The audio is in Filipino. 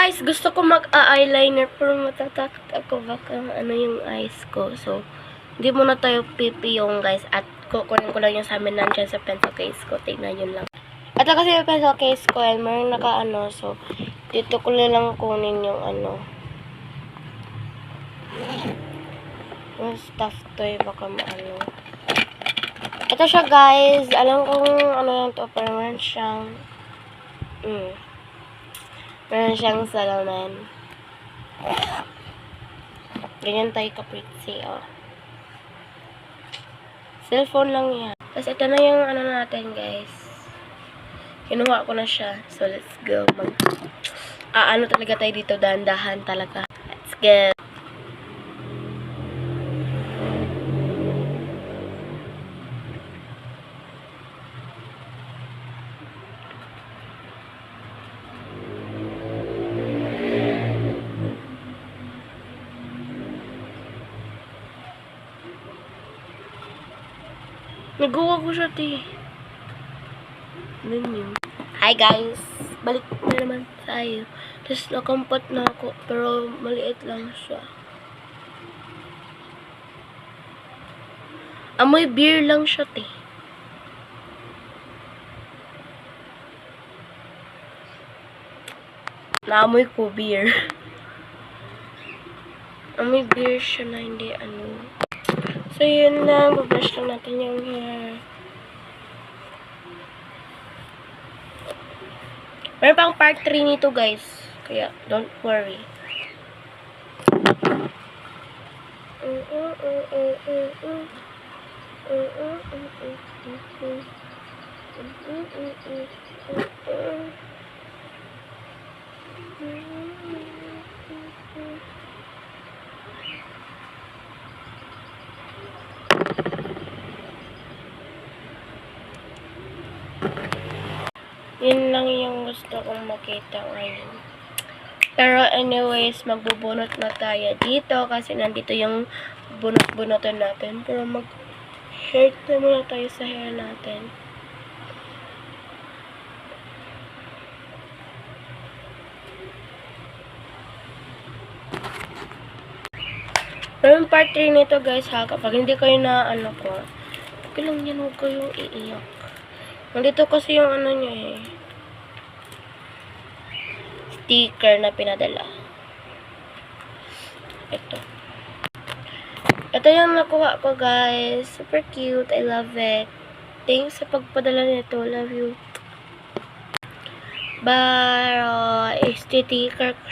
Guys, gusto ko mag-eyeliner pero matatakot ako baka ano yung eyes ko. So, hindi muna tayo pipiyong guys. At kukunin ko lang yung sa amin nandyan sa pencil case ko. Tingnan yun lang. At kasi yung pencil case ko and meron naka-ano. So, dito ko lang kunin yung ano. Yung stuff toy. Baka maano. Ito siya guys. Alam kong ano lang to. Pero meron siyang meron siyang salaman. Ganyan tayo ka-pretty, oh. Cellphone lang yan. Tapos ito na yung ano natin, guys. Kinuha ko na siya. So, let's go. Ano talaga tayo dito, dahan-dahan talaga. Let's go. Nagawa ko siya, te. Menu. Hi, guys. Balik na naman tayo. Tapos, nakampat na ako. Pero, maliit lang siya. Amoy beer lang siya, te. Naamoy ko beer. Amoy beer siya na hindi ano. So, yun lang. Babrush lang natin yung hair. Meron pang part 3 nito, guys. Kaya, don't worry. Yun lang yung gusto kong makita ngayon. Pero anyways, magbubunot na tayo dito kasi nandito yung bunot-bunotan natin. Pero mag-shirt na muna tayo sa hair natin. Pero yung part 3 nito guys ha, kapag hindi kayo na ano ko, okay lang yan, huwag kayong iiyak. Nandito kasi yung ano niya eh. Sticker na pinadala. Ito. Ito yung nakuha ko guys. Super cute. I love it. Thanks sa pagpadala nito. Love you. Pero, sticker ko siya.